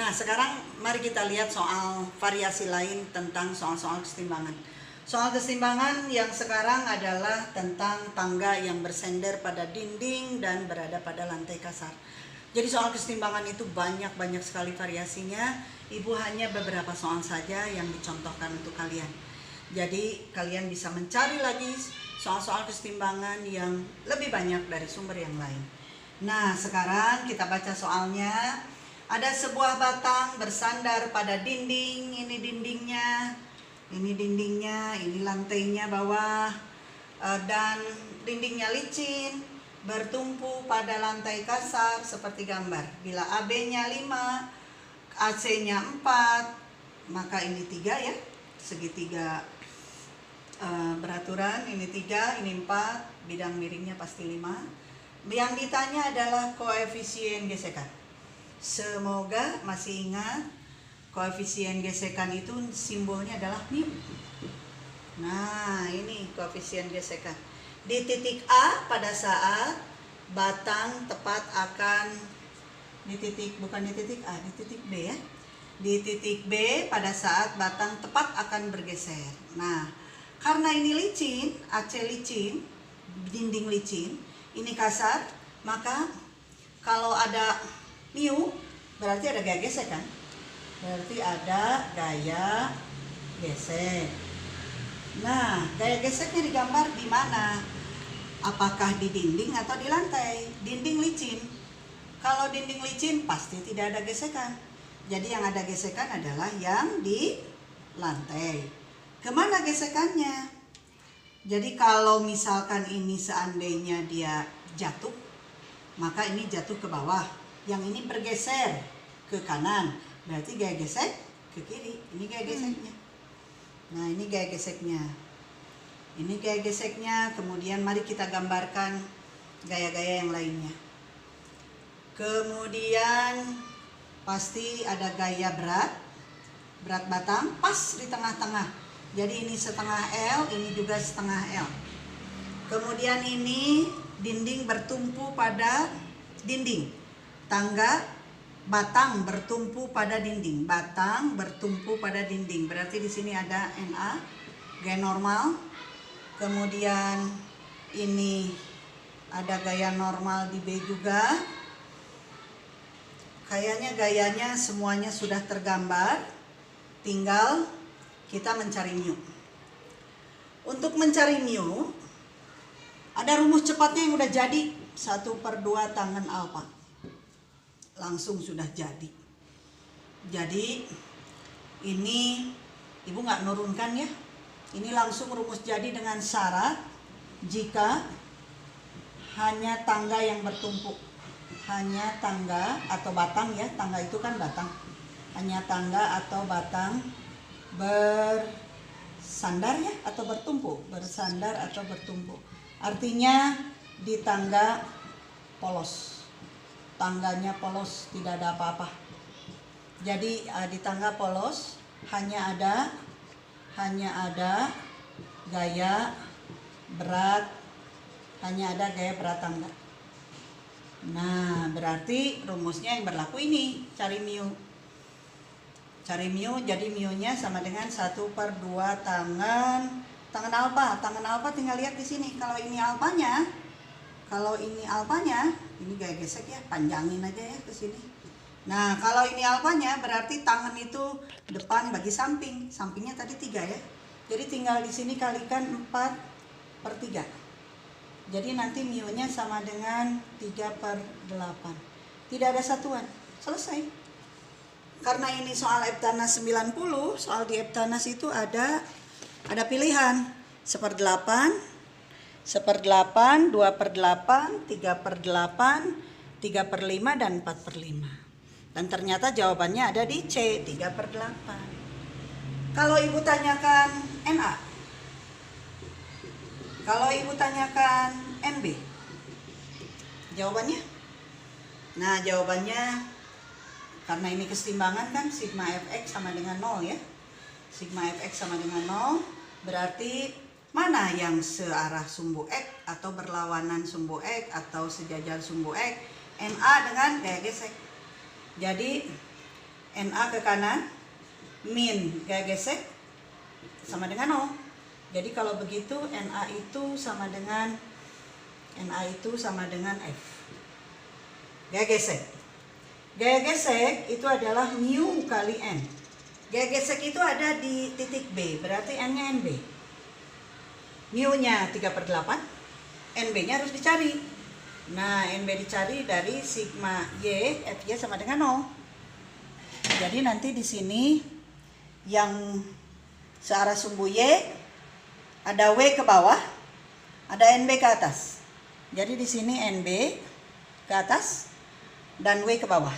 Nah, sekarang mari kita lihat soal variasi lain tentang soal-soal kesetimbangan. Soal kesetimbangan yang sekarang adalah tentang tangga yang bersender pada dinding dan berada pada lantai kasar. Jadi soal kesetimbangan itu banyak sekali variasinya. Ibu hanya beberapa soal saja yang dicontohkan untuk kalian. Jadi kalian bisa mencari lagi soal-soal kesetimbangan yang lebih banyak dari sumber yang lain. Nah, sekarang kita baca soalnya. Ada sebuah batang bersandar pada dinding, ini dindingnya, ini lantainya bawah, dan dindingnya licin, bertumpu pada lantai kasar seperti gambar. Bila AB-nya 5, AC-nya 4, maka ini 3 ya, segitiga beraturan, ini 3, ini 4, bidang miringnya pasti 5. Yang ditanya adalah koefisien gesekan. Semoga masih ingat koefisien gesekan itu simbolnya adalah mu. Nah, ini koefisien gesekan. Di titik A pada saat batang tepat akan di titik B ya. Di titik B pada saat batang tepat akan bergeser. Nah, karena ini licin, AC licin, dinding licin, ini kasar, maka kalau ada mu berarti ada gaya gesek kan? Berarti ada gaya gesek. Nah, gaya geseknya digambar di mana? Apakah di dinding atau di lantai? Dinding licin. Kalau dinding licin pasti tidak ada gesekan. Jadi yang ada gesekan adalah yang di lantai. Kemana gesekannya? Jadi kalau misalkan ini seandainya dia jatuh, maka ini jatuh ke bawah. Yang ini bergeser ke kanan, berarti gaya gesek ke kiri. Ini gaya geseknya. Nah, ini gaya geseknya. Ini gaya geseknya. Kemudian mari kita gambarkan gaya-gaya yang lainnya. Kemudian pasti ada gaya berat batang pas di tengah-tengah. Jadi ini setengah L, ini juga setengah L. Kemudian ini dinding bertumpu pada dinding. Tangga batang bertumpu pada dinding. Batang bertumpu pada dinding. Berarti di sini ada NA, gaya normal. Kemudian ini ada gaya normal di B juga. Kayaknya gayanya semuanya sudah tergambar. Tinggal kita mencari mu. Untuk mencari mu, ada rumus cepatnya yang udah jadi. 1/2 tangen alfa. Langsung sudah jadi. Jadi ini ibu nggak nurunkan ya. Ini langsung rumus jadi dengan syarat jika hanya tangga yang bertumpuk. Hanya tangga atau batang ya. Tangga itu kan batang. Hanya tangga atau batang bersandar ya atau bertumpu. Bersandar atau bertumpu. Artinya di tangga polos. Tangganya polos, tidak ada apa-apa. Jadi di tangga polos hanya ada gaya berat, berat tangga. Nah, berarti rumusnya yang berlaku ini, cari mu. Cari mu, jadi mu-nya sama dengan 1/2 tangen alfa. Tangen alfa tinggal lihat di sini. Kalau ini alfanya, ini gaya gesek ya, panjangin aja ya ke sini. Nah, kalau ini alfanya berarti tangan itu depan bagi samping. Sampingnya tadi 3 ya. Jadi tinggal di sini kalikan 4/3. Jadi nanti mu-nya sama dengan 3/8. Tidak ada satuan. Selesai. Karena ini soal Eptanas 90, soal di Eptanas itu ada pilihan 1/8, 2/8, 3/8, 3/5, dan 4/5. Dan ternyata jawabannya ada di C, 3/8. Kalau ibu tanyakan NA, kalau ibu tanyakan NB, jawabannya? Nah, jawabannya karena ini kesetimbangan kan, sigma fx sama dengan 0 ya. Sigma fx sama dengan 0, berarti mana yang searah sumbu X atau berlawanan sumbu X atau sejajar sumbu X? NA dengan gaya gesek. Jadi Na ke kanan, min gaya gesek sama dengan 0. Jadi kalau begitu Na itu sama dengan F. Gaya gesek. Gaya gesek itu adalah mu kali N. Gaya gesek itu ada di titik B, berarti N-nya NB. Mu-nya 3/8, NB-nya harus dicari. Nah, NB dicari dari sigma Y, Fy sama dengan 0. Jadi nanti di sini yang searah sumbu Y, ada W ke bawah, ada NB ke atas. Jadi di sini NB ke atas dan W ke bawah.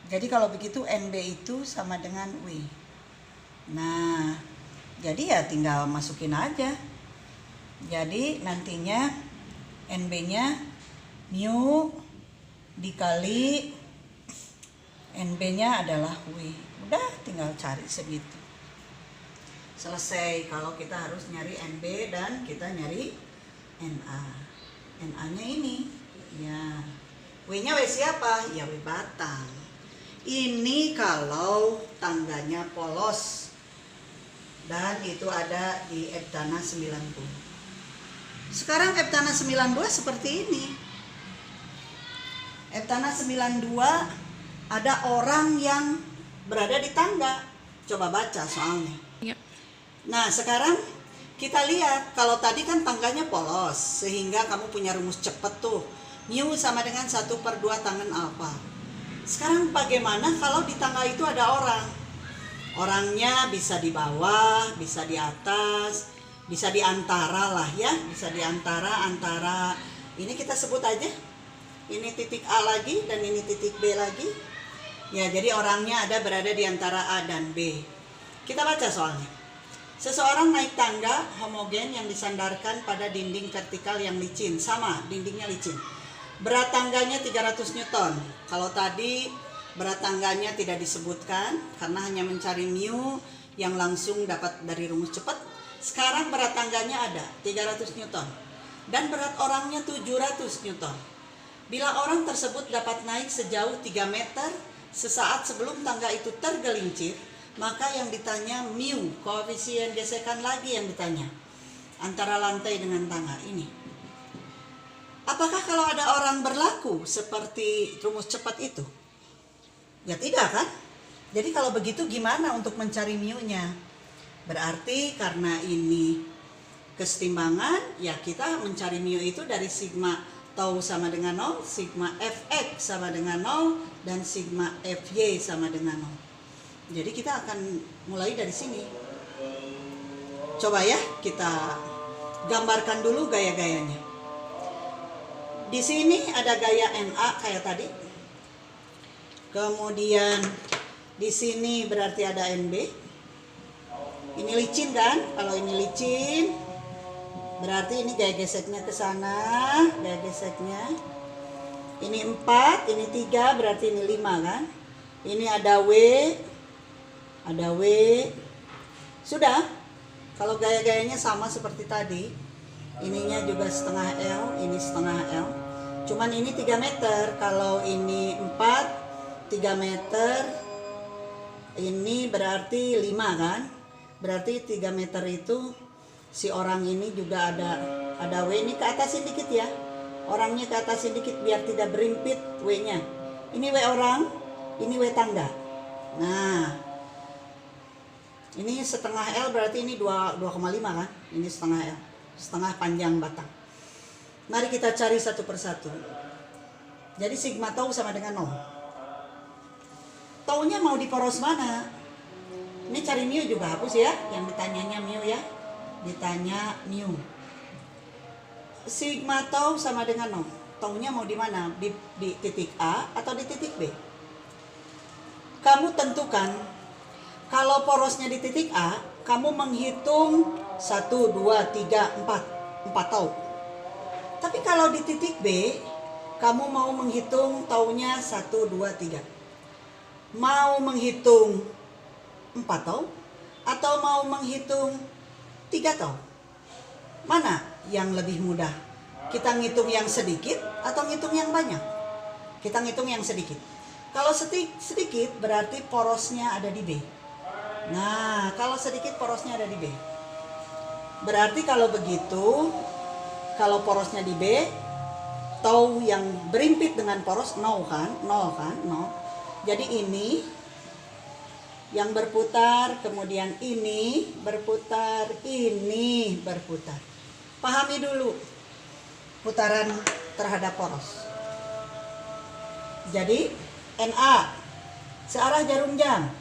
Jadi kalau begitu NB itu sama dengan W. Nah, jadi ya tinggal masukin aja. Jadi nantinya NB-nya mu dikali NB-nya adalah W. Udah tinggal cari segitu. Selesai kalau kita harus nyari NB dan kita nyari Na. Na-nya ini. Ya. W-nya W siapa? Ya W batang. Ini kalau tangganya polos dan itu ada di F tanah 90. Sekarang F tanah 92 seperti ini. F tanah 92 ada orang yang berada di tangga. Coba baca soalnya. Yep. Nah sekarang kita lihat kalau tadi kan tangganya polos sehingga kamu punya rumus cepet tuh. Mu sama dengan 1/2 tangen alfa. Sekarang bagaimana kalau di tangga itu ada orang? Orangnya bisa di bawah, bisa di atas, bisa di antara lah ya, bisa di antara ini kita sebut aja. Ini titik A lagi dan ini titik B lagi. Ya, jadi orangnya ada berada di antara A dan B. Kita baca soalnya. Seseorang naik tangga homogen yang disandarkan pada dinding vertikal yang licin, sama dindingnya licin. Berat tangganya 300 Newton. Kalau tadi berat tangganya tidak disebutkan karena hanya mencari mu yang langsung dapat dari rumus cepat. Sekarang berat tangganya ada 300 Newton dan berat orangnya 700 Newton. Bila orang tersebut dapat naik sejauh 3 meter sesaat sebelum tangga itu tergelincir, maka yang ditanya mu, koefisien gesekan lagi yang ditanya antara lantai dengan tangga ini. Apakah kalau ada orang berlaku seperti rumus cepat itu? Ya tidak kan? Jadi kalau begitu gimana untuk mencari mu-nya? Berarti karena ini kesetimbangan, ya kita mencari mu itu dari sigma tau sama dengan 0, sigma fx sama dengan 0, dan sigma fy sama dengan 0. Jadi kita akan mulai dari sini. Coba ya kita gambarkan dulu gaya-gayanya. Di sini ada gaya Na kayak tadi. Kemudian di sini berarti ada NB. Ini licin kan? Kalau ini licin, berarti ini gaya geseknya ke sana, gaya geseknya. Ini 4, ini 3, berarti ini 5 kan? Ini ada W, ada W. Sudah. Kalau gaya-gayanya sama seperti tadi. Ininya juga setengah L, ini setengah L. Cuman ini 3 meter. Kalau ini 4, 3 meter. Ini berarti 5 kan? Berarti 3 meter itu si orang ini juga ada W. Ini ke atasin dikit ya. Orangnya ke atasin dikit biar tidak berimpit W-nya. Ini W orang, ini W tangga. Nah, ini setengah L berarti ini 2,5 kan? Ini setengah L. Setengah panjang batang. Mari kita cari satu persatu. Jadi sigma tau sama dengan 0. Taunya mau di poros mana? Ini cari mu juga hapus ya. Yang ditanyanya mu ya. Ditanya mu. Sigma tau sama dengan 0. Taunya mau di mana? Di titik A atau di titik B? Kamu tentukan. Kalau porosnya di titik A, kamu menghitung 1, 2, 3, 4 tau. Tapi kalau di titik B, kamu mau menghitung taunya 1, 2, 3. Mau menghitung 4 tau atau mau menghitung 3 tau? Mana yang lebih mudah? Kita ngitung yang sedikit atau ngitung yang banyak? Kita ngitung yang sedikit. Kalau sedikit berarti porosnya ada di B. Nah, kalau sedikit porosnya ada di B. Berarti kalau begitu, kalau porosnya di B, tau yang berimpit dengan poros 0 kan? 0 kan? 0. Jadi ini yang berputar, kemudian ini berputar, ini berputar. Pahami dulu putaran terhadap poros. Jadi Na searah jarum jam,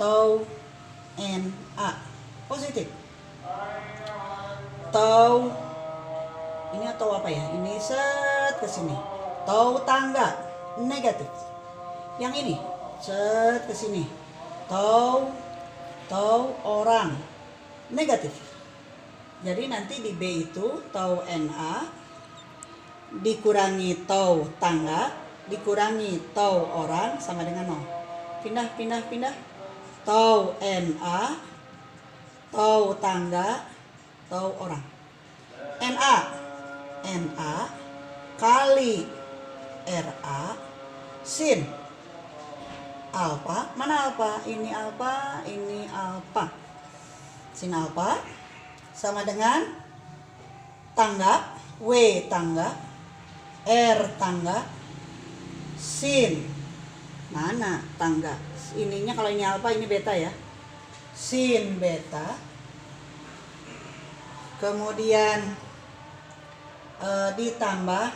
tau Na positif. Tau ini atau apa ya? Ini set ke sini. Tau tangga negatif. Yang ini set ke sini. Tau orang negatif. Jadi nanti di B itu tau Na dikurangi tau tangga dikurangi tau orang sama dengan 0. Pindah. Tau Na tau tangga tau orang. Na kali Ra sin alfa. Mana alfa? Ini alfa, ini alfa. Sin alfa sama dengan tangga W tangga R tangga sin. Mana tangga? Ininya kalau ini alfa, ini beta ya. Sin beta. Kemudian ditambah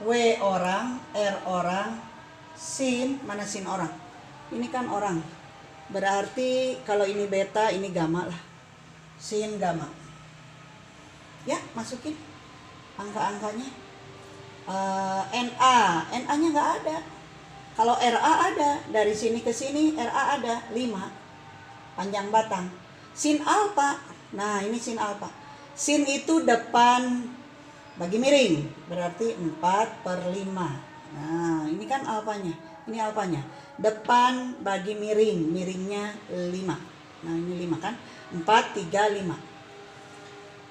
W orang, R orang, sin. Mana sin orang? Ini kan orang. Berarti kalau ini beta, ini gamma lah. Sin gamma. Ya, masukin angka-angkanya. Na-nya nggak ada. Kalau Ra ada, dari sini ke sini Ra ada 5 panjang batang. Sin alfa, nah ini sin alfa. Sin itu depan bagi miring, berarti 4/5. Nah ini kan alfanya, ini alfanya. Depan bagi miring, miringnya 5. Nah ini 5 kan, 4, 3, 5.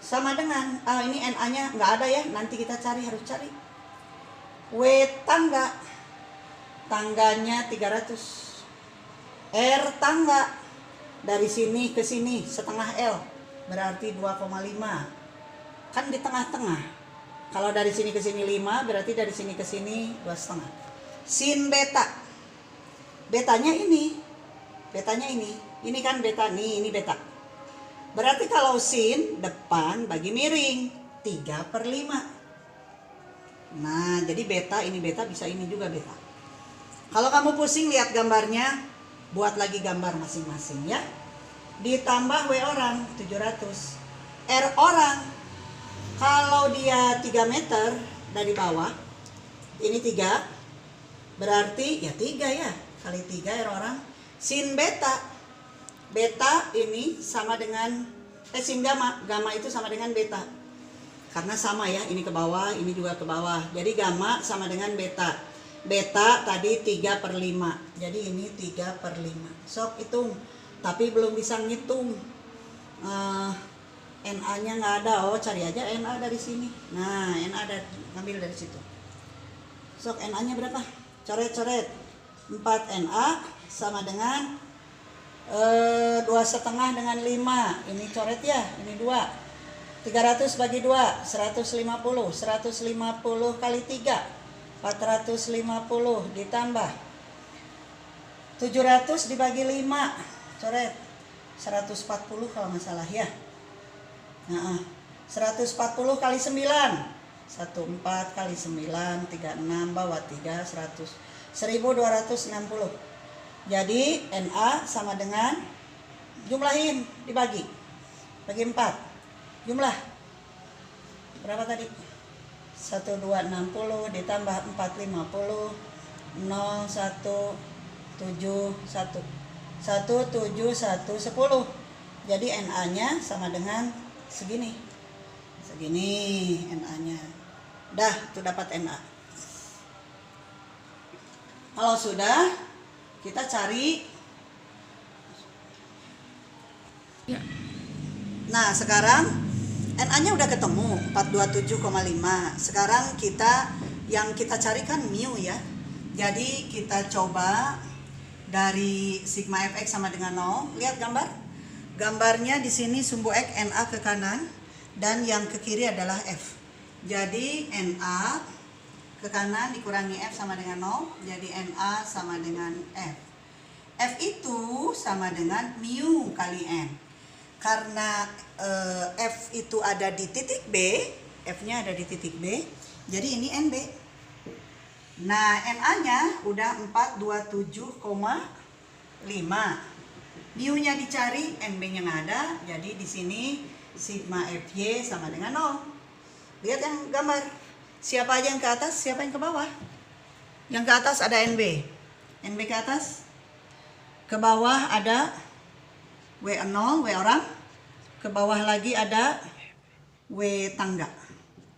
Sama dengan, ini Na-nya nggak ada ya, nanti kita harus cari. W tangga, tangganya 300. R tangga, dari sini ke sini setengah L, berarti 2,5. Kan di tengah-tengah. Kalau dari sini ke sini 5, berarti dari sini ke sini 2,5. Sin beta, betanya ini ini kan beta nih, ini beta. Berarti kalau sin depan bagi miring 3/5. Nah, jadi beta, ini beta, bisa ini juga beta. Kalau kamu pusing lihat gambarnya, buat lagi gambar masing-masing ya. Ditambah W orang 700. R orang, kalau dia 3 meter dari bawah, ini 3, berarti ya 3 ya, kali 3 R orang. Sin beta, beta ini sama dengan sin gamma, gamma itu sama dengan beta. Karena sama ya, ini ke bawah, ini juga ke bawah. Jadi gamma sama dengan beta. Beta tadi 3/5. Jadi ini 3/5. Sok hitung. Tapi belum bisa ngitung. Na-nya nggak ada. Oh, cari aja Na dari sini. Nah, Na ada, ngambil dari situ. Sok Na-nya berapa? Coret-coret. 4 Na sama dengan 2,5 dengan 5. Ini coret ya, ini 2. 300 bagi 2, 150. 150 kali 3, 450 ditambah 700 dibagi 5, coret 140 kalau nggak salah ya. Nah, 140 kali 9, 14 kali 9, 36 bawah 3, 100, 1260. Jadi Na sama dengan, jumlahin, dibagi, bagi 4. Jumlah berapa tadi? 1260 ditambah 450, 0171, 17110. Jadi Na-nya sama dengan segini. Segini Na-nya. Dah, itu dapat Na. Kalau sudah, kita cari. Ya. Nah, sekarang Na-nya udah ketemu 427,5. Sekarang yang kita cari kan mu ya. Jadi kita coba dari sigma fx sama dengan 0. Lihat gambar. Gambarnya di sini sumbu X NA ke kanan dan yang ke kiri adalah F. Jadi NA ke kanan dikurangi F sama dengan 0. Jadi NA sama dengan F. F itu sama dengan mu kali N. Karena F itu ada di titik B, F-nya ada di titik B, jadi ini NB. Nah, NA-nya udah 427,5. Mu-nya dicari, NB-nya nggak ada, jadi di sini sigma FY sama dengan 0. Lihat yang gambar. Siapa aja yang ke atas, siapa yang ke bawah? Yang ke atas ada NB. NB ke atas. Ke bawah ada W0, W orang. Ke bawah lagi ada W tangga.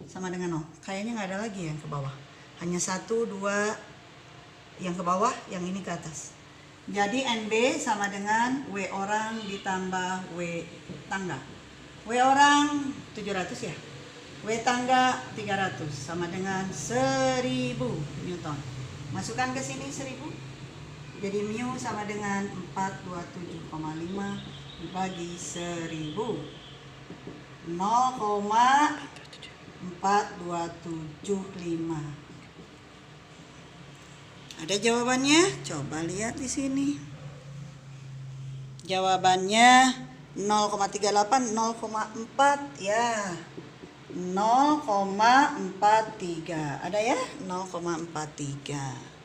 Sama dengan 0. Kayaknya nggak ada lagi yang ke bawah. Hanya 1, 2 yang ke bawah, yang ini ke atas. Jadi NB sama dengan W orang ditambah W tangga. W orang 700 ya. W tangga 300 sama dengan 1000 Newton. Masukkan ke sini 1000. Jadi mu sama dengan 427,5 dibagi 1000. 0,4275. Ada jawabannya? Coba lihat di sini. Jawabannya 0,38, 0,4 ya. 0,43. Ada ya? 0,43.